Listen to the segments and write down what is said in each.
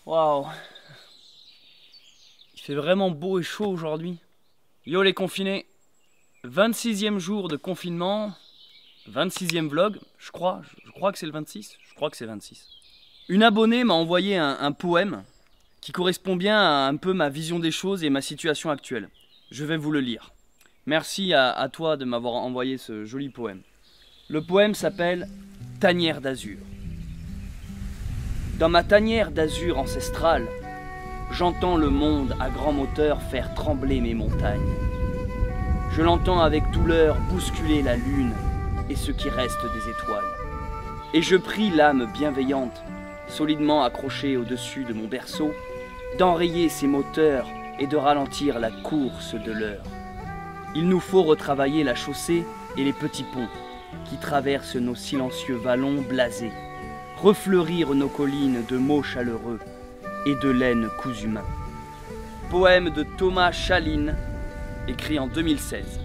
Waouh! Il fait vraiment beau et chaud aujourd'hui. Yo les confinés, 26e jour de confinement, 26e vlog, je crois que c'est le 26, je crois que c'est 26. Une abonnée m'a envoyé un poème qui correspond bien à un peu ma vision des choses et ma situation actuelle. Je vais vous le lire. Merci à toi de m'avoir envoyé ce joli poème. Le poème s'appelle « Tanière d'azur ». Dans ma tanière d'azur ancestrale, j'entends le monde à grand moteur faire trembler mes montagnes. Je l'entends avec douleur bousculer la lune et ce qui reste des étoiles. Et je prie l'âme bienveillante, solidement accrochée au-dessus de mon berceau, d'enrayer ses moteurs et de ralentir la course de l'heure. Il nous faut retravailler la chaussée et les petits ponts qui traversent nos silencieux vallons blasés, refleurir nos collines de mots chaleureux et de laine cousu main. Poème de Thomas Chaline, écrit en 2016.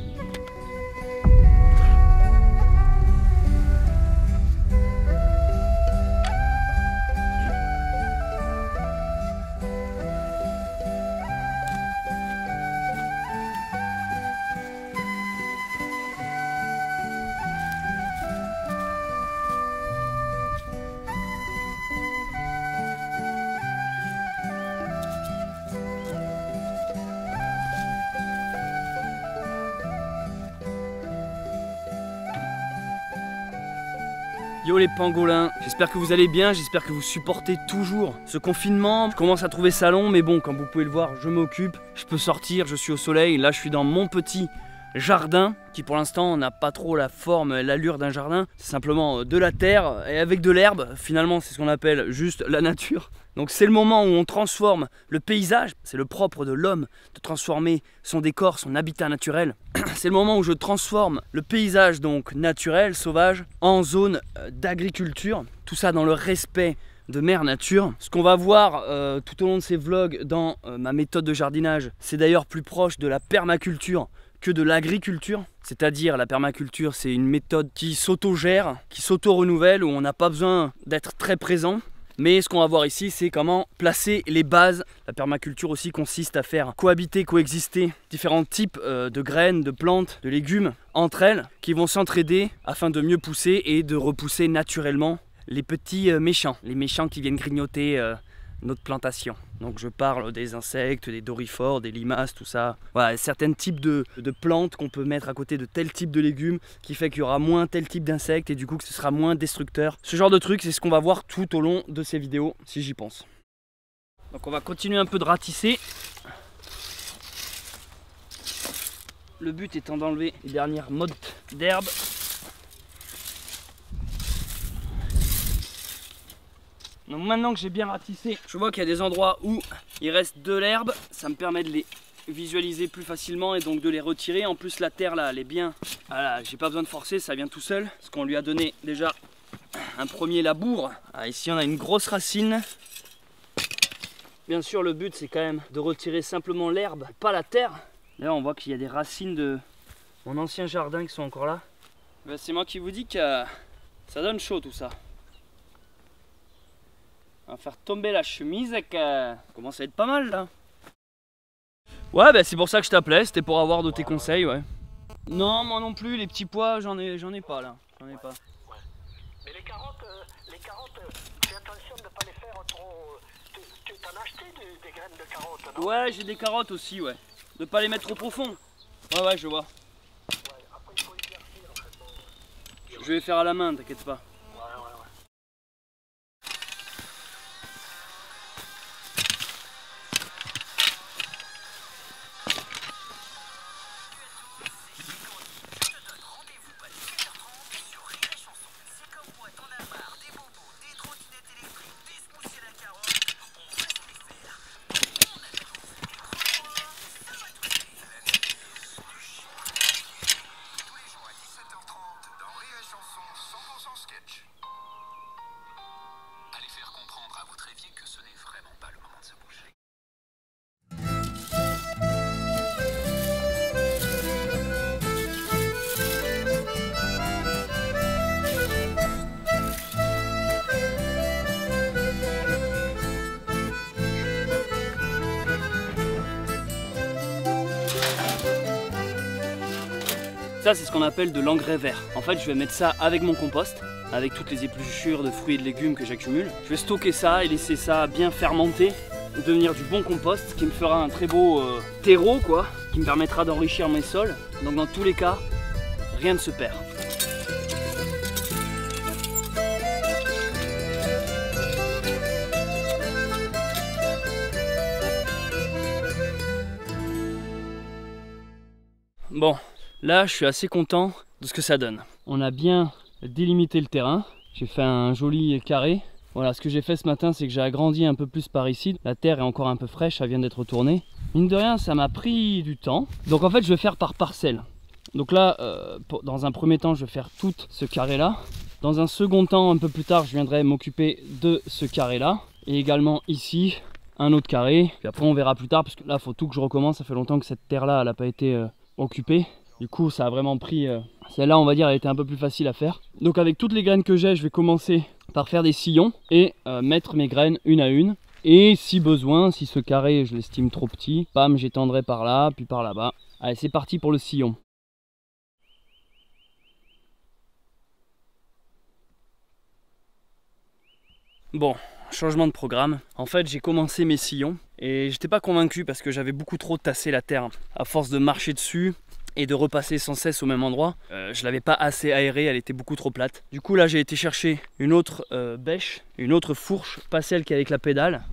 Yo les pangolins, j'espère que vous allez bien, j'espère que vous supportez toujours ce confinement. Je commence à trouver ça long, mais bon, comme vous pouvez le voir, je m'occupe, je peux sortir, je suis au soleil. Là, je suis dans mon petit jardin qui pour l'instant n'a pas trop la forme et l'allure d'un jardin. C'est simplement de la terre et avec de l'herbe. Finalement, c'est ce qu'on appelle juste la nature. Donc c'est le moment où on transforme le paysage. C'est le propre de l'homme de transformer son décor, son habitat naturel. C'est le moment où je transforme le paysage donc naturel, sauvage, en zone d'agriculture. Tout ça dans le respect de mère nature. Ce qu'on va voir tout au long de ces vlogs dans ma méthode de jardinage, c'est d'ailleurs plus proche de la permaculture que de l'agriculture. C'est-à-dire la permaculture, c'est une méthode qui s'auto-gère, qui s'auto-renouvelle, où on n'a pas besoin d'être très présent. Mais ce qu'on va voir ici, c'est comment placer les bases. La permaculture aussi consiste à faire cohabiter, coexister différents types de graines, de plantes, de légumes entre elles, qui vont s'entraider afin de mieux pousser et de repousser naturellement les petits méchants. Les méchants qui viennent grignoter notre plantation. Donc je parle des insectes, des dorifores, des limaces, tout ça. Voilà, certains types de plantes qu'on peut mettre à côté de tel type de légumes qui fait qu'il y aura moins tel type d'insectes et du coup que ce sera moins destructeur. Ce genre de truc, c'est ce qu'on va voir tout au long de ces vidéos, si j'y pense. Donc on va continuer un peu de ratisser. Le but étant d'enlever les dernières mottes d'herbe. Donc maintenant que j'ai bien ratissé, je vois qu'il y a des endroits où il reste de l'herbe. Ça me permet de les visualiser plus facilement et donc de les retirer. En plus la terre là, elle est bien. Voilà, j'ai pas besoin de forcer, ça vient tout seul. Parce qu'on lui a donné déjà un premier labour. Ah, ici on a une grosse racine. Bien sûr le but c'est quand même de retirer simplement l'herbe, pas la terre. Là on voit qu'il y a des racines de mon ancien jardin qui sont encore là. Ben, c'est moi qui vous dis que ça donne chaud tout ça. On va faire tomber la chemise et que ça commence à être pas mal là. Ouais bah c'est pour ça que je t'appelais, c'était pour avoir de tes conseils, ouais. Non moi non plus, les petits pois j'en ai pas là, j'en ai pas. Ouais. Mais les carottes, fais attention de ne pas les faire trop... Tu t'en as acheté des graines de carottes, non? Ouais j'ai des carottes aussi, ouais. De pas les mettre trop profond. Ouais je vois. Ouais, après il faut éclaircir en fait. Je vais faire à la main, t'inquiète pas. ça, c'est ce qu'on appelle de l'engrais vert. En fait, je vais mettre ça avec mon compost, avec toutes les épluchures de fruits et de légumes que j'accumule. Je vais stocker ça et laisser ça bien fermenter, devenir du bon compost, qui me fera un très beau terreau, quoi, qui me permettra d'enrichir mes sols. Donc dans tous les cas, rien ne se perd. Bon, là je suis assez content de ce que ça donne. On a bien délimité le terrain. J'ai fait un joli carré. Voilà, ce que j'ai fait ce matin, c'est que j'ai agrandi un peu plus par ici. La terre est encore un peu fraîche, ça vient d'être tournée. Mine de rien, ça m'a pris du temps. Donc en fait, je vais faire par parcelle. Donc là, dans un premier temps, je vais faire tout ce carré-là. Dans un second temps, un peu plus tard, je viendrai m'occuper de ce carré-là. Et également ici, un autre carré. Puis après, on verra plus tard, parce que là, il faut tout que je recommence. Ça fait longtemps que cette terre-là, elle n'a pas été occupée. Du coup, ça a vraiment pris... Celle-là, on va dire, elle était un peu plus facile à faire. Donc avec toutes les graines que j'ai, je vais commencer par faire des sillons et mettre mes graines une à une. Et si besoin, si ce carré, je l'estime trop petit, bam, j'étendrai par là, puis par là-bas. Allez, c'est parti pour le sillon. Bon, changement de programme. En fait, j'ai commencé mes sillons et j'étais pas convaincu parce que j'avais beaucoup trop tassé la terre. À force de marcher dessus et de repasser sans cesse au même endroit, je l'avais pas assez aérée, elle était beaucoup trop plate. Du coup là, j'ai été chercher une autre bêche, une autre fourche, pas celle qui est avec la pédale,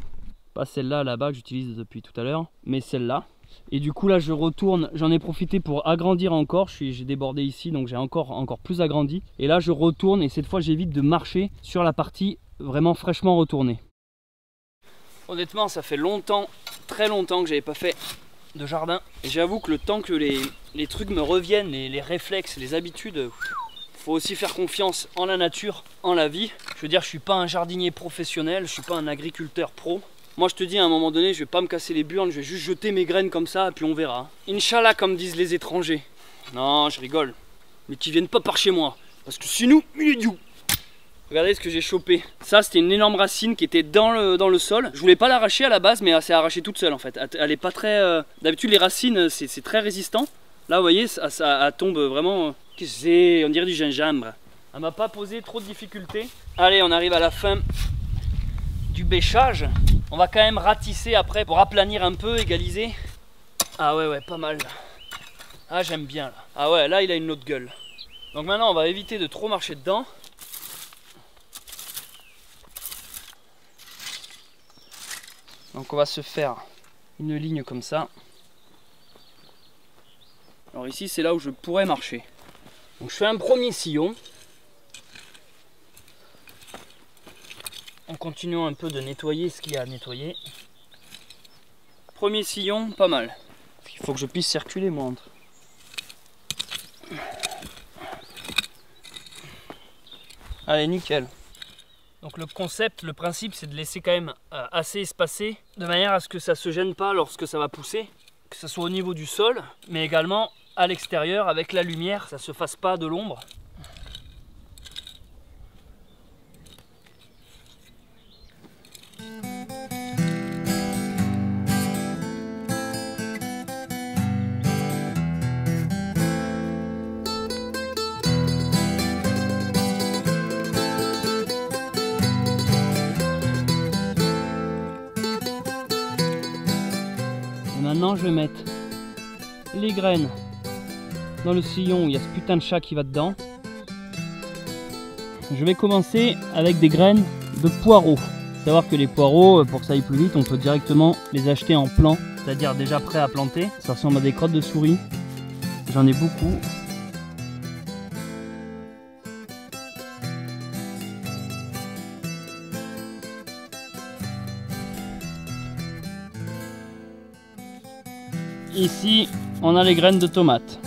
pas celle-là là-bas que j'utilise depuis tout à l'heure, mais celle-là. Et du coup là, je retourne, j'en ai profité pour agrandir encore, j'ai débordé ici, donc j'ai encore plus agrandi. Et là, je retourne et cette fois, j'évite de marcher sur la partie vraiment fraîchement retournée. Honnêtement, ça fait longtemps, très longtemps que j'avais pas fait de jardin. Et j'avoue que le temps que les trucs me reviennent, les réflexes, les habitudes, faut aussi faire confiance en la nature, en la vie. Je veux dire, je suis pas un jardinier professionnel, je suis pas un agriculteur pro. Moi je te dis, à un moment donné, je vais pas me casser les burnes, je vais juste jeter mes graines comme ça et puis on verra. Inch'Allah, comme disent les étrangers. Non, je rigole. Mais qu'ils viennent pas par chez moi. Parce que sinon, il est du. Regardez ce que j'ai chopé. Ça, c'était une énorme racine qui était dans le sol. Je voulais pas l'arracher à la base, mais elle s'est arrachée toute seule en fait. Elle est pas très... D'habitude, les racines, c'est très résistant. Là, vous voyez, ça tombe vraiment... Qu'est-ce que c'est? On dirait du gingembre. Elle m'a pas posé trop de difficultés. Allez, on arrive à la fin du bêchage. On va quand même ratisser après pour aplanir un peu, égaliser. Ah ouais, pas mal. Ah, j'aime bien là. Ah ouais, là, il a une autre gueule. Donc maintenant, on va éviter de trop marcher dedans. Donc on va se faire une ligne comme ça. Alors ici c'est là où je pourrais marcher. Donc je fais un premier sillon. En continuant un peu de nettoyer ce qu'il y a à nettoyer. Premier sillon, pas mal. Il faut que je puisse circuler moi entre. Allez, nickel. Donc le concept, le principe, c'est de laisser quand même assez espacé, de manière à ce que ça ne se gêne pas lorsque ça va pousser, que ce soit au niveau du sol, mais également à l'extérieur avec la lumière, ça ne se fasse pas de l'ombre. Maintenant je vais mettre les graines dans le sillon où il y a ce putain de chat qui va dedans. Je vais commencer avec des graines de poireaux. Savoir que les poireaux, pour que ça aille plus vite, on peut directement les acheter en plant, c'est-à-dire déjà prêts à planter. Ça ressemble à des crottes de souris. J'en ai beaucoup. Ici, on a les graines de tomates.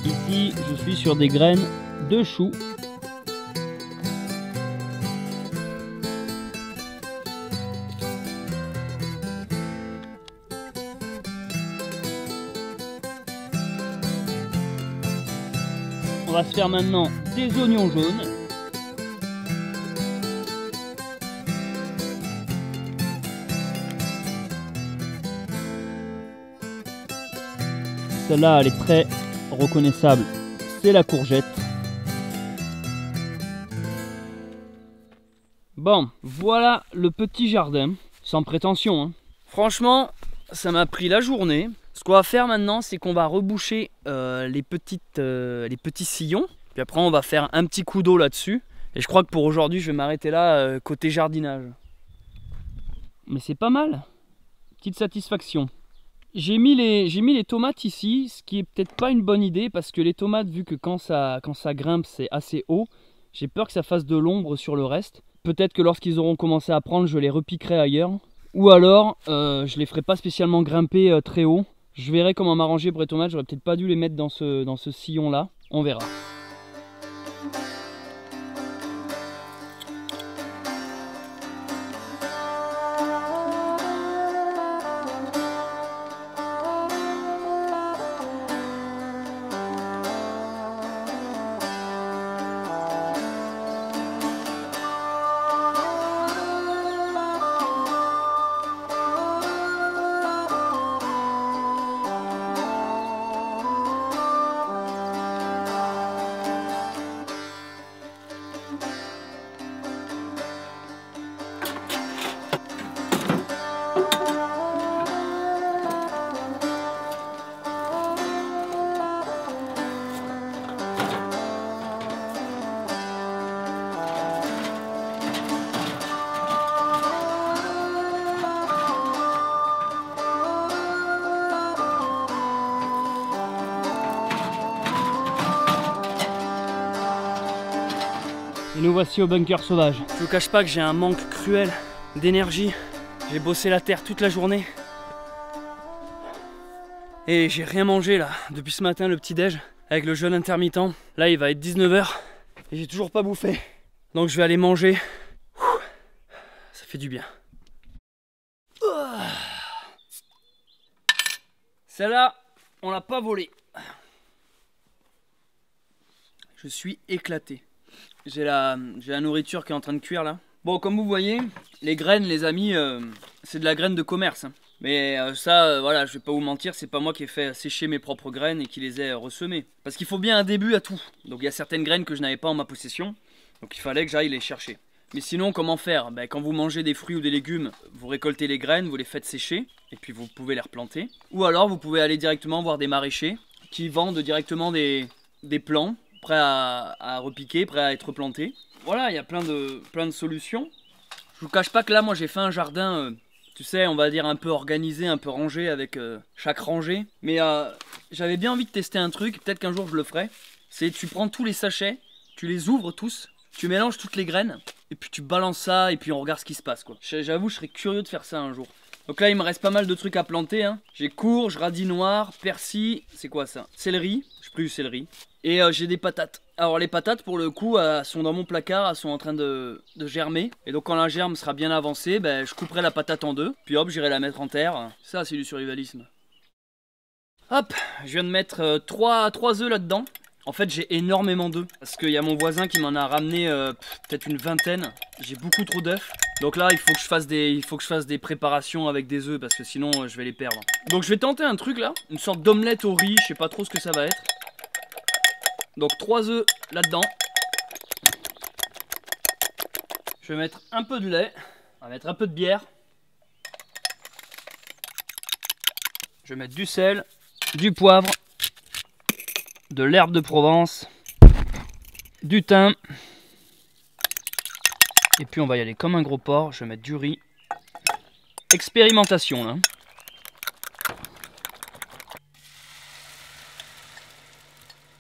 Ici, je suis sur des graines de choux. On va se faire maintenant des oignons jaunes. Celle-là, elle est très reconnaissable. C'est la courgette. Bon, voilà le petit jardin, sans prétention, hein. Franchement, ça m'a pris la journée. Ce qu'on va faire maintenant, c'est qu'on va reboucher les petits sillons. Puis après, on va faire un petit coup d'eau là-dessus. Et je crois que pour aujourd'hui, je vais m'arrêter là côté jardinage. Mais c'est pas mal. Petite satisfaction. J'ai mis les tomates ici, ce qui est peut-être pas une bonne idée parce que les tomates, vu que quand ça grimpe, c'est assez haut, j'ai peur que ça fasse de l'ombre sur le reste. Peut-être que lorsqu'ils auront commencé à prendre, je les repiquerai ailleurs. Ou alors, je les ferai pas spécialement grimper très haut. Je verrai comment m'arranger pour les tomates. J'aurais peut-être pas dû les mettre dans ce sillon-là. On verra. Et nous voici au bunker sauvage. Je vous cache pas que j'ai un manque cruel d'énergie. J'ai bossé la terre toute la journée. Et j'ai rien mangé là, depuis ce matin, le petit déj, avec le jeûne intermittent. Là il va être 19 h et j'ai toujours pas bouffé. Donc je vais aller manger. Ça fait du bien. Celle-là, on l'a pas volée. Je suis éclaté. J'ai la nourriture qui est en train de cuire là. Bon, comme vous voyez, les graines, les amis, c'est de la graine de commerce. Hein. Mais ça, voilà, je vais pas vous mentir, c'est pas moi qui ai fait sécher mes propres graines et qui les ai ressemées. Parce qu'il faut bien un début à tout. Donc il y a certaines graines que je n'avais pas en ma possession. Donc il fallait que j'aille les chercher. Mais sinon, comment faire? Ben, quand vous mangez des fruits ou des légumes, vous récoltez les graines, vous les faites sécher. Et puis vous pouvez les replanter. Ou alors vous pouvez aller directement voir des maraîchers qui vendent directement des plants prêts à repiquer, prêts à être plantés. Voilà, il y a plein de solutions. Je vous cache pas que là, moi j'ai fait un jardin, tu sais, on va dire un peu organisé, un peu rangé avec chaque rangée. Mais j'avais bien envie de tester un truc, peut-être qu'un jour je le ferai. C'est tu prends tous les sachets, tu les ouvres tous, tu mélanges toutes les graines, et puis tu balances ça, et puis on regarde ce qui se passe, quoi. J'avoue, je serais curieux de faire ça un jour. Donc là, il me reste pas mal de trucs à planter, hein. J'ai courge, radis noir, persil, c'est quoi ça? Céleri, j'ai pris du céleri. Et j'ai des patates. Alors les patates pour le coup elles sont dans mon placard, elles sont en train de germer. Et donc quand la germe sera bien avancée, ben, je couperai la patate en deux. Puis hop, j'irai la mettre en terre. Ça c'est du survivalisme. Hop, je viens de mettre 3 œufs là-dedans. En fait j'ai énormément d'œufs. Parce qu'il y a mon voisin qui m'en a ramené peut-être une vingtaine. J'ai beaucoup trop d'œufs. Donc là il faut que je fasse des préparations avec des œufs parce que sinon je vais les perdre. Donc je vais tenter un truc là. Une sorte d'omelette au riz, je sais pas trop ce que ça va être. Donc 3 œufs là-dedans. Je vais mettre un peu de lait. On va mettre un peu de bière. Je vais mettre du sel, du poivre, de l'herbe de Provence, du thym. Et puis on va y aller comme un gros porc. Je vais mettre du riz. Expérimentation là.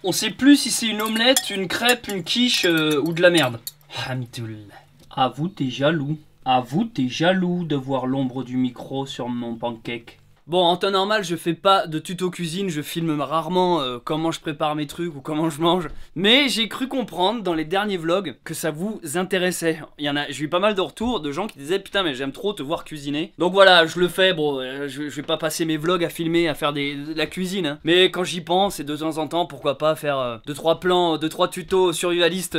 On sait plus si c'est une omelette, une crêpe, une quiche ou de la merde. Hamdoullah. À vous t'es jaloux. À vous t'es jaloux de voir l'ombre du micro sur mon pancake. Bon, en temps normal, je fais pas de tuto cuisine, je filme rarement comment je prépare mes trucs ou comment je mange. Mais j'ai cru comprendre dans les derniers vlogs que ça vous intéressait. J'ai eu pas mal de retours de gens qui disaient putain mais j'aime trop te voir cuisiner. Donc voilà, je le fais, bon, je vais pas passer mes vlogs à filmer, à faire de la cuisine. Hein. Mais quand j'y pense, et de temps en temps, pourquoi pas faire 2-3 plans, 2-3 tutos survivalistes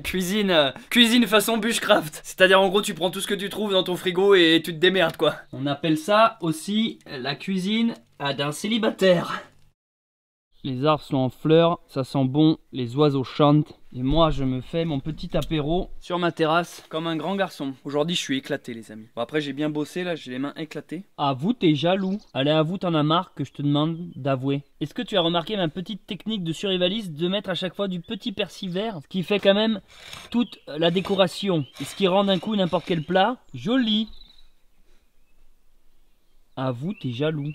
cuisine façon bushcraft. C'est-à-dire en gros tu prends tout ce que tu trouves dans ton frigo et tu te démerdes quoi. On appelle ça aussi la cuisine d'un célibataire. les arbres sont en fleurs, ça sent bon, les oiseaux chantent. Et moi je me fais mon petit apéro sur ma terrasse comme un grand garçon. Aujourd'hui je suis éclaté les amis. Bon après j'ai bien bossé là, j'ai les mains éclatées. Avoue t'es jaloux. Allez avoue t'en as marre que je te demande d'avouer. Est-ce que tu as remarqué ma petite technique de survivaliste de mettre à chaque fois du petit persil vert, ce qui fait quand même toute la décoration et ce qui rend d'un coup n'importe quel plat joli. Avoue t'es jaloux.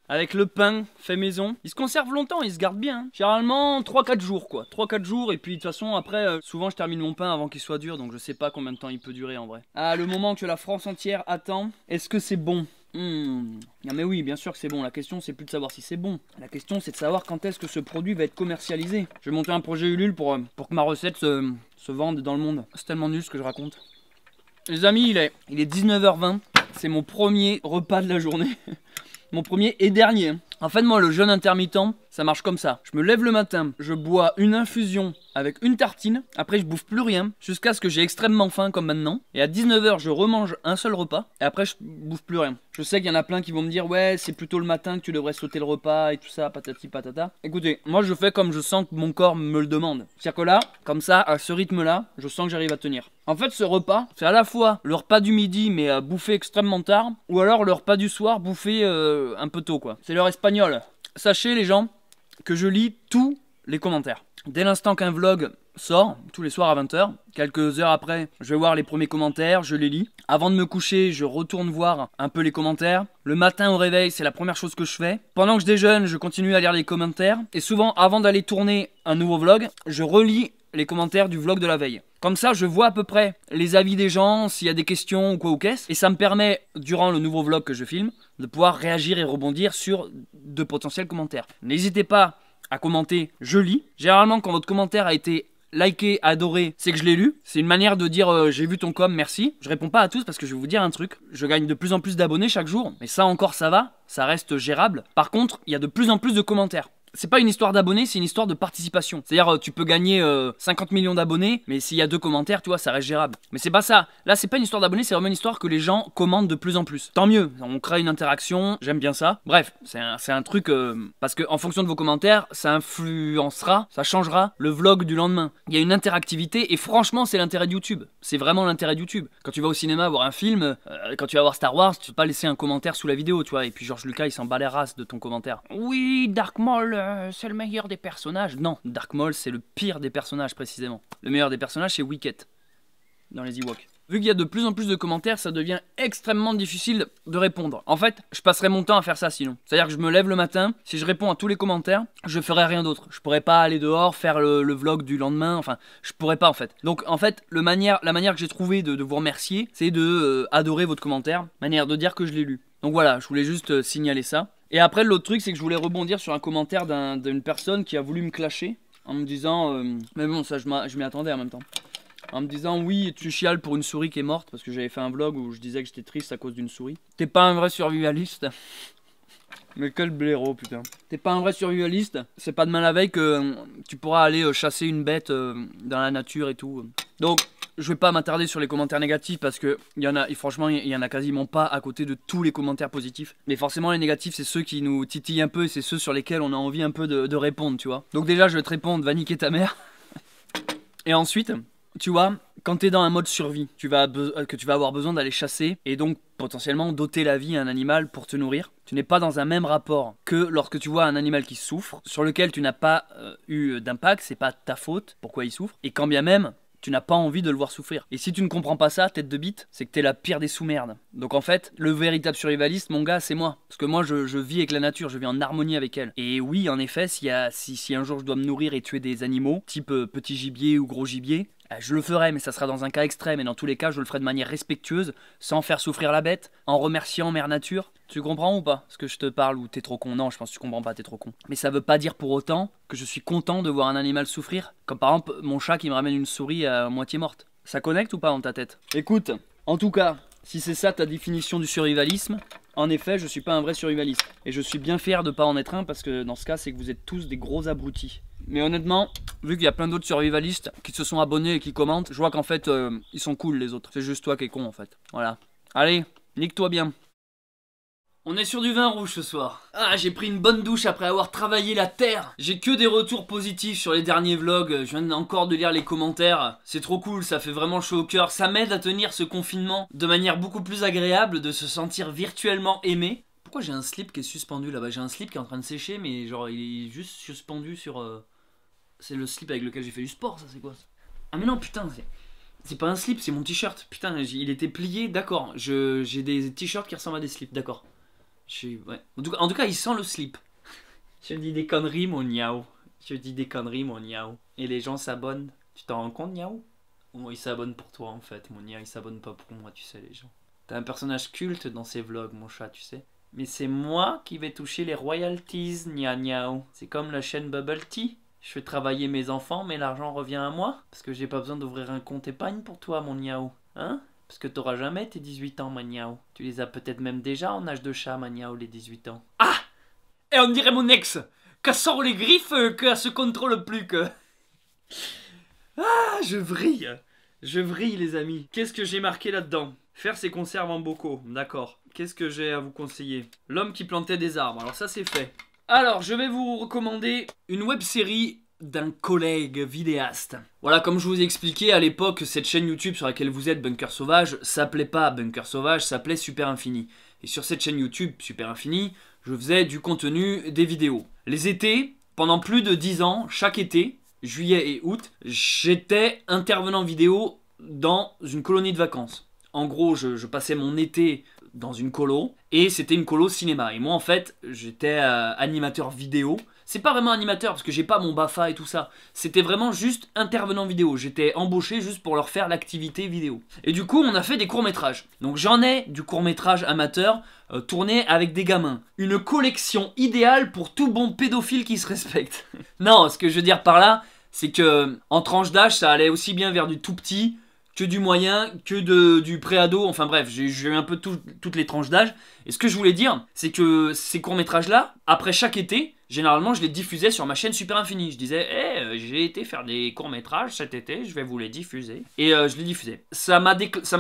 Avec le pain fait maison, il se conserve longtemps, il se garde bien. Hein. Généralement 3-4 jours quoi, 3-4 jours et puis de toute façon après souvent je termine mon pain avant qu'il soit dur donc je sais pas combien de temps il peut durer en vrai. Ah le moment que la France entière attend, est-ce que c'est bon? Ah mais oui bien sûr que c'est bon, la question c'est plus de savoir si c'est bon. La question c'est de savoir quand est-ce que ce produit va être commercialisé. Je vais monter un projet Ulule pour que ma recette se vende dans le monde. C'est tellement nul ce que je raconte. Les amis il est 19h20, c'est mon premier repas de la journée. Mon premier et dernier. En fait moi le jeûne intermittent ça marche comme ça. Je me lève le matin, je bois une infusion avec une tartine. Après je bouffe plus rien jusqu'à ce que j'ai extrêmement faim comme maintenant. Et à 19h je remange un seul repas. Et après je bouffe plus rien. Je sais qu'il y en a plein qui vont me dire ouais c'est plutôt le matin que tu devrais sauter le repas et tout ça patati patata. Écoutez moi je fais comme je sens que mon corps me le demande. C'est-à-dire que là comme ça à ce rythme là je sens que j'arrive à tenir. En fait ce repas c'est à la fois le repas du midi mais bouffé extrêmement tard. Ou alors le repas du soir bouffé un peu tôt quoi. C'est l'heure espagnole. Sachez les gens que je lis tous les commentaires. Dès l'instant qu'un vlog sort, tous les soirs à 20h, quelques heures après, je vais voir les premiers commentaires, je les lis. Avant de me coucher, je retourne voir un peu les commentaires. Le matin au réveil, c'est la première chose que je fais. Pendant que je déjeune, je continue à lire les commentaires. Et souvent, avant d'aller tourner un nouveau vlog, je relis les commentaires du vlog de la veille. Comme ça, je vois à peu près les avis des gens, s'il y a des questions ou quoi ou qu'est-ce. Et ça me permet, durant le nouveau vlog que je filme, de pouvoir réagir et rebondir sur de potentiels commentaires. N'hésitez pas à commenter, je lis. Généralement, quand votre commentaire a été liké, adoré, c'est que je l'ai lu. C'est une manière de dire j'ai vu ton com, merci. Je réponds pas à tous parce que je vais vous dire un truc. Je gagne de plus en plus d'abonnés chaque jour. Mais ça encore, ça va. Ça reste gérable. Par contre, il y a de plus en plus de commentaires. C'est pas une histoire d'abonnés, c'est une histoire de participation. C'est-à-dire, tu peux gagner 50 millions d'abonnés, mais s'il y a 2 commentaires, tu vois, ça reste gérable. Mais c'est pas ça. Là, c'est pas une histoire d'abonnés, c'est vraiment une histoire que les gens commentent de plus en plus. Tant mieux, on crée une interaction, j'aime bien ça. Bref, c'est un truc, parce que en fonction de vos commentaires, ça influencera, ça changera le vlog du lendemain. Il y a une interactivité, et franchement, c'est l'intérêt de YouTube. C'est vraiment l'intérêt de YouTube. Quand tu vas au cinéma voir un film, quand tu vas voir Star Wars, tu peux pas laisser un commentaire sous la vidéo, tu vois. Et puis George Lucas, il s'en bat les races de ton commentaire. Oui, Dark Maul, c'est le meilleur des personnages. Non, Dark Maul c'est le pire des personnages précisément. Le meilleur des personnages c'est Wicket dans les Ewoks. Vu qu'il y a de plus en plus de commentaires, ça devient extrêmement difficile de répondre. En fait, je passerai mon temps à faire ça sinon. C'est-à-dire que je me lève le matin, si je réponds à tous les commentaires, je ferai rien d'autre. Je pourrais pas aller dehors, faire le vlog du lendemain, enfin, je pourrais pas en fait. Donc en fait, la manière que j'ai trouvé de vous remercier, c'est de adorer votre commentaire, manière de dire que je l'ai lu. Donc voilà, je voulais juste signaler ça. Et après l'autre truc c'est que je voulais rebondir sur un commentaire d'une personne qui a voulu me clasher en me disant mais bon ça je m'y attendais en même temps. En me disant oui tu chiales pour une souris qui est morte parce que j'avais fait un vlog où je disais que j'étais triste à cause d'une souris. T'es pas un vrai survivaliste. Mais quel blaireau putain. T'es pas un vrai survivaliste. C'est pas demain la veille que tu pourras aller chasser une bête dans la nature et tout. Donc je vais pas m'attarder sur les commentaires négatifs parce que franchement il y en a quasiment pas à côté de tous les commentaires positifs. Mais forcément les négatifs c'est ceux qui nous titillent un peu et c'est ceux sur lesquels on a envie un peu de répondre tu vois. Donc déjà je vais te répondre va niquer ta mère. Et ensuite tu vois quand t'es dans un mode survie tu vas avoir besoin d'aller chasser et donc potentiellement doter la vie à un animal pour te nourrir. Tu n'es pas dans un même rapport que lorsque tu vois un animal qui souffre sur lequel tu n'as pas eu d'impact, c'est pas ta faute pourquoi il souffre et quand bien même tu n'as pas envie de le voir souffrir. Et si tu ne comprends pas ça, tête de bite, c'est que t'es la pire des sous-merdes. Donc en fait, le véritable survivaliste, mon gars, c'est moi. Parce que moi, je vis avec la nature, je vis en harmonie avec elle. Et oui, en effet, si un jour je dois me nourrir et tuer des animaux, type petit gibier ou gros gibier, je le ferai, mais ça sera dans un cas extrême. Et dans tous les cas, je le ferai de manière respectueuse, sans faire souffrir la bête, en remerciant Mère Nature. Tu comprends ou pas ce que je te parle ou t'es trop con? Non, je pense que tu comprends pas, t'es trop con. Mais ça veut pas dire pour autant que je suis content de voir un animal souffrir. Comme par exemple mon chat qui me ramène une souris à moitié morte. Ça connecte ou pas dans ta tête? Écoute, en tout cas, si c'est ça ta définition du survivalisme, en effet, je suis pas un vrai survivaliste. Et je suis bien fier de pas en être un parce que dans ce cas, c'est que vous êtes tous des gros abrutis. Mais honnêtement, vu qu'il y a plein d'autres survivalistes qui se sont abonnés et qui commentent, je vois qu'en fait, ils sont cool les autres. C'est juste toi qui es con en fait. Voilà. Allez, nique-toi bien. On est sur du vin rouge ce soir. Ah, j'ai pris une bonne douche après avoir travaillé la terre. J'ai que des retours positifs sur les derniers vlogs. Je viens encore de lire les commentaires. C'est trop cool, ça fait vraiment chaud au cœur. Ça m'aide à tenir ce confinement de manière beaucoup plus agréable, de se sentir virtuellement aimé. Pourquoi j'ai un slip qui est suspendu là-bas? J'ai un slip qui est en train de sécher, mais genre il est juste suspendu sur... C'est le slip avec lequel j'ai fait du sport, ça c'est quoi ça? Ah mais non, putain, c'est pas un slip, c'est mon t-shirt. Putain, il était plié, d'accord. J'ai des t-shirts qui ressemblent à des slips, d'accord. Ouais. En tout cas, il sent le slip. Je dis des conneries, mon niaou. Je dis des conneries, mon niaou. Et les gens s'abonnent. Tu t'en rends compte, niaou? Oh, ils s'abonnent pour toi, en fait. Mon niaou, ils s'abonnent pas pour moi, tu sais, les gens. T'as un personnage culte dans ces vlogs, mon chat, tu sais. Mais c'est moi qui vais toucher les royalties, nia niaou. C'est comme la chaîne Bubble Tea. Je fais travailler mes enfants, mais l'argent revient à moi. Parce que j'ai pas besoin d'ouvrir un compte épargne pour toi, mon niaou. Hein? Parce que t'auras jamais tes 18 ans, Maniao. Tu les as peut-être même déjà en âge de chat, Maniao, les 18 ans. Ah! Et on dirait mon ex, qu'elle sort les griffes, qu'elle se contrôle plus que... Ah, je vrille. Je vrille, les amis. Qu'est-ce que j'ai marqué là-dedans? Faire ses conserves en bocaux, d'accord. Qu'est-ce que j'ai à vous conseiller? L'homme qui plantait des arbres, alors ça c'est fait. Alors, je vais vous recommander une web-série d'un collègue vidéaste. Voilà, comme je vous ai expliqué, à l'époque, cette chaîne YouTube sur laquelle vous êtes, Bunker Sauvage, s'appelait pas Bunker Sauvage, s'appelait Super Infini. Et sur cette chaîne YouTube, Super Infini, je faisais du contenu, des vidéos. Les étés, pendant plus de 10 ans, chaque été, juillet et août, j'étais intervenant vidéo dans une colonie de vacances. En gros, je passais mon été dans une colo, et c'était une colo cinéma. Et moi, en fait, j'étais animateur vidéo. C'est pas vraiment animateur, parce que j'ai pas mon BAFA et tout ça. C'était vraiment juste intervenant vidéo. J'étais embauché juste pour leur faire l'activité vidéo. Et du coup, on a fait des courts-métrages. Donc j'en ai du court-métrage amateur tourné avec des gamins. Une collection idéale pour tout bon pédophile qui se respecte. Non, ce que je veux dire par là, c'est que en tranche d'âge, ça allait aussi bien vers du tout petit que du moyen, que du pré-ado, enfin bref, j'ai eu un peu toutes les tranches d'âge. Et ce que je voulais dire, c'est que ces courts-métrages-là, après chaque été, généralement je les diffusais sur ma chaîne Super Infini. Je disais, j'ai été faire des courts-métrages cet été, je vais vous les diffuser. Et je les diffusais. Ça m'a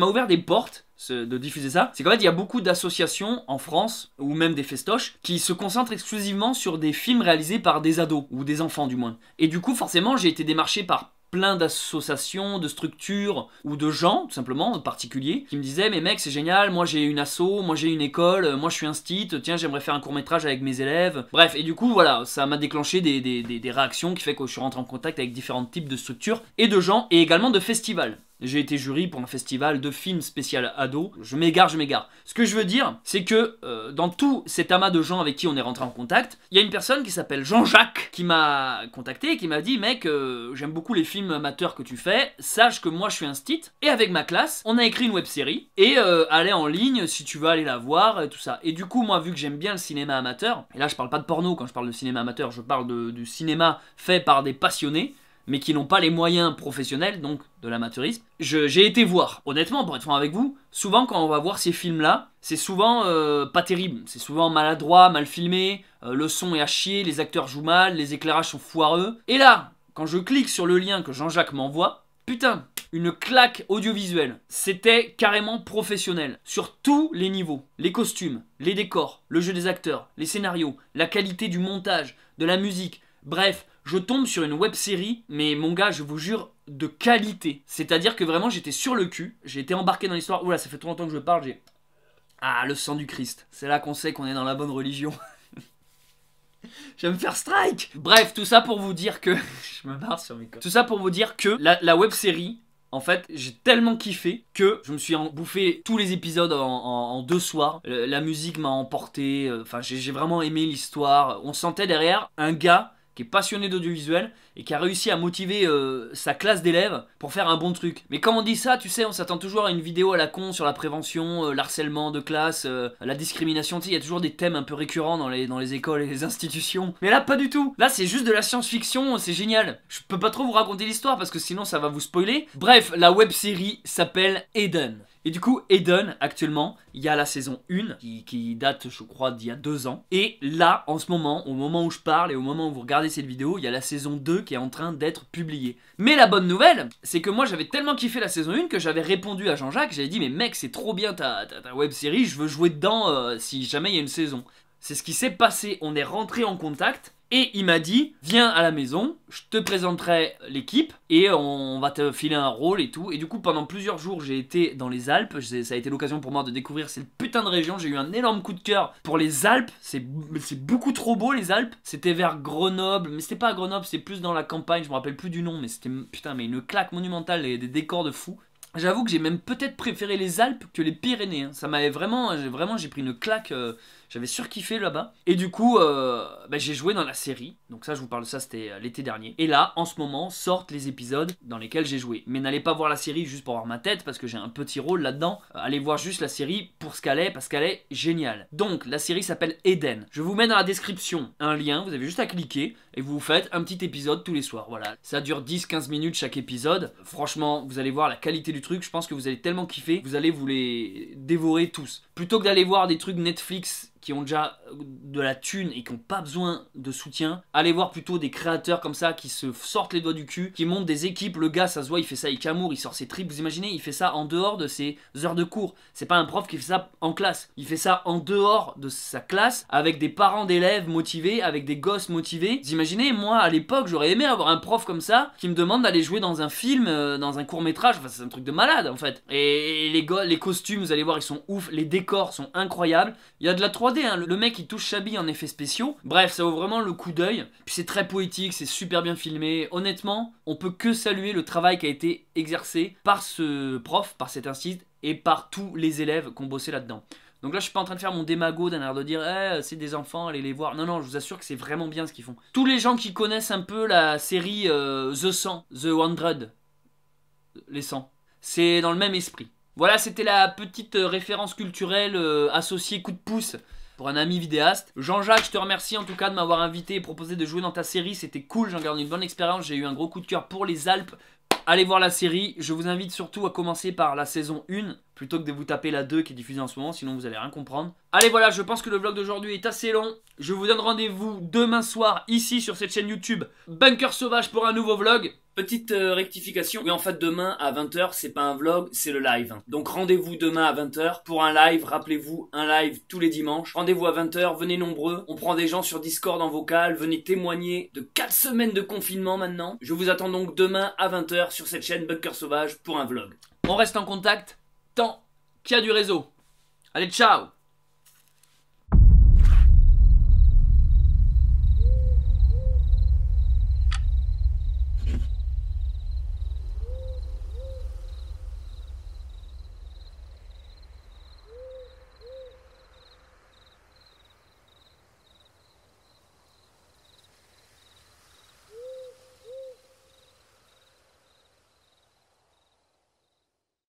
ouvert des portes de diffuser ça. C'est qu'en fait, il y a beaucoup d'associations en France, ou même des festoches, qui se concentrent exclusivement sur des films réalisés par des ados, ou des enfants du moins. Et du coup, forcément, j'ai été démarché par plein d'associations, de structures ou de gens, tout simplement, de particuliers, qui me disaient mais mec c'est génial, moi j'ai une asso, moi j'ai une école, moi je suis un stit, tiens j'aimerais faire un court-métrage avec mes élèves. Bref, et du coup voilà, ça m'a déclenché des réactions qui fait que je suis rentré en contact avec différents types de structures et de gens, et également de festivals. J'ai été jury pour un festival de films spécial ado. Je m'égare. Ce que je veux dire, c'est que dans tout cet amas de gens avec qui on est rentré en contact, il y a une personne qui s'appelle Jean-Jacques qui m'a contacté et qui m'a dit mec, j'aime beaucoup les films amateurs que tu fais, sache que moi je suis un stit, et avec ma classe, on a écrit une web-série, et elle est en ligne si tu veux aller la voir, et tout ça. Et du coup, moi vu que j'aime bien le cinéma amateur, et là je parle pas de porno quand je parle de cinéma amateur, je parle du cinéma fait par des passionnés, mais qui n'ont pas les moyens professionnels, donc de l'amateurisme, j'ai été voir. Honnêtement, pour être franc avec vous, souvent quand on va voir ces films-là, c'est souvent pas terrible. C'est souvent maladroit, mal filmé, le son est à chier, les acteurs jouent mal, les éclairages sont foireux. Et là, quand je clique sur le lien que Jean-Jacques m'envoie, putain, une claque audiovisuelle. C'était carrément professionnel, sur tous les niveaux. Les costumes, les décors, le jeu des acteurs, les scénarios, la qualité du montage, de la musique, bref, je tombe sur une web-série, mais mon gars, je vous jure, de qualité. C'est-à-dire que vraiment, j'étais sur le cul, j'ai été embarqué dans l'histoire. Oula, ça fait trop longtemps que je parle, j'ai... Ah, le sang du Christ. C'est là qu'on sait qu'on est dans la bonne religion. Je vais me faire strike. Bref, tout ça pour vous dire que... je me barre sur mes corps. Tout ça pour vous dire que la web-série... En fait, j'ai tellement kiffé que je me suis bouffé tous les épisodes en 2 soirs. La musique m'a emporté, enfin j'ai vraiment aimé l'histoire. On sentait derrière un gars qui est passionné d'audiovisuel et qui a réussi à motiver sa classe d'élèves pour faire un bon truc. Mais quand on dit ça, tu sais, on s'attend toujours à une vidéo à la con sur la prévention, l'harcèlement de classe, la discrimination. Tu sais, il y a toujours des thèmes un peu récurrents dans les écoles et les institutions. Mais là, pas du tout. Là, c'est juste de la science-fiction, c'est génial. Je peux pas trop vous raconter l'histoire parce que sinon ça va vous spoiler. Bref, la web-série s'appelle Eden. Et du coup, Eden, actuellement, il y a la saison 1 qui date, je crois, d'il y a 2 ans. Et là, en ce moment, au moment où je parle et au moment où vous regardez cette vidéo, il y a la saison 2 qui est en train d'être publiée. Mais la bonne nouvelle, c'est que moi, j'avais tellement kiffé la saison 1 que j'avais répondu à Jean-Jacques. J'avais dit, mais mec, c'est trop bien ta web série, je veux jouer dedans si jamais il y a une saison. C'est ce qui s'est passé, on est rentré en contact. Et il m'a dit, viens à la maison, je te présenterai l'équipe et on va te filer un rôle et tout. Et du coup, pendant plusieurs jours, j'ai été dans les Alpes. Ça a été l'occasion pour moi de découvrir cette putain de région. J'ai eu un énorme coup de cœur pour les Alpes. C'est beaucoup trop beau, les Alpes. C'était vers Grenoble, mais c'était pas à Grenoble, c'était plus dans la campagne. Je me rappelle plus du nom, mais c'était, putain, mais une claque monumentale et des décors de fou. J'avoue que j'ai même peut-être préféré les Alpes que les Pyrénées. Hein. Ça m'avait vraiment, j'ai pris une claque. J'avais surkiffé là-bas. Et du coup, j'ai joué dans la série. Donc ça, je vous parle de ça, c'était l'été dernier. Et là, en ce moment, sortent les épisodes dans lesquels j'ai joué. Mais n'allez pas voir la série juste pour voir ma tête, parce que j'ai un petit rôle là-dedans. Allez voir juste la série pour ce qu'elle est, parce qu'elle est géniale. Donc, la série s'appelle Eden. Je vous mets dans la description un lien, vous avez juste à cliquer, et vous faites un petit épisode tous les soirs. Voilà, ça dure 10-15 minutes chaque épisode. Franchement, vous allez voir la qualité du truc. Je pense que vous allez tellement kiffer, vous allez vous les dévorer tous. Plutôt que d'aller voir des trucs Netflix qui ont déjà de la thune et qui n'ont pas besoin de soutien, allez voir plutôt des créateurs comme ça qui se sortent les doigts du cul, qui montent des équipes. Le gars, ça se voit, il fait ça avec amour, il sort ses tripes. Vous imaginez, il fait ça en dehors de ses heures de cours. C'est pas un prof qui fait ça en classe, il fait ça en dehors de sa classe, avec des parents d'élèves motivés, avec des gosses motivés. Vous imaginez, moi à l'époque, j'aurais aimé avoir un prof comme ça qui me demande d'aller jouer dans un film, dans un court-métrage. Enfin, c'est un truc de malade en fait. Et les costumes, vous allez voir, ils sont ouf, les décors sont incroyables. Il y a de la 3D, hein. Le mec il touche Chabi en effets spéciaux. Bref, ça vaut vraiment le coup d'œil. Puis c'est très poétique, c'est super bien filmé. Honnêtement, on peut que saluer le travail qui a été exercé par ce prof, par cet institut et par tous les élèves qui ont bossé là-dedans. Donc là, je suis pas en train de faire mon démago d'un air de dire c'est des enfants, allez les voir. Non, non, je vous assure que c'est vraiment bien ce qu'ils font. Tous les gens qui connaissent un peu la série The 100, The 100, les 100, c'est dans le même esprit. Voilà, c'était la petite référence culturelle associée coup de pouce pour un ami vidéaste. Jean-Jacques, je te remercie en tout cas de m'avoir invité et proposé de jouer dans ta série. C'était cool, j'en garde une bonne expérience. J'ai eu un gros coup de cœur pour les Alpes. Allez voir la série. Je vous invite surtout à commencer par la saison 1 plutôt que de vous taper la 2 qui est diffusée en ce moment, sinon vous allez rien comprendre. Allez voilà, je pense que le vlog d'aujourd'hui est assez long. Je vous donne rendez-vous demain soir ici sur cette chaîne YouTube Bunker Sauvage pour un nouveau vlog. Petite rectification, oui en fait demain à 20 h c'est pas un vlog, c'est le live. Donc rendez-vous demain à 20 h pour un live, rappelez-vous, un live tous les dimanches. Rendez-vous à 20 h, venez nombreux, on prend des gens sur Discord en vocal, venez témoigner de 4 semaines de confinement maintenant. Je vous attends donc demain à 20 h sur cette chaîne Bunker Sauvage pour un vlog. On reste en contact tant qu'il y a du réseau. Allez, ciao!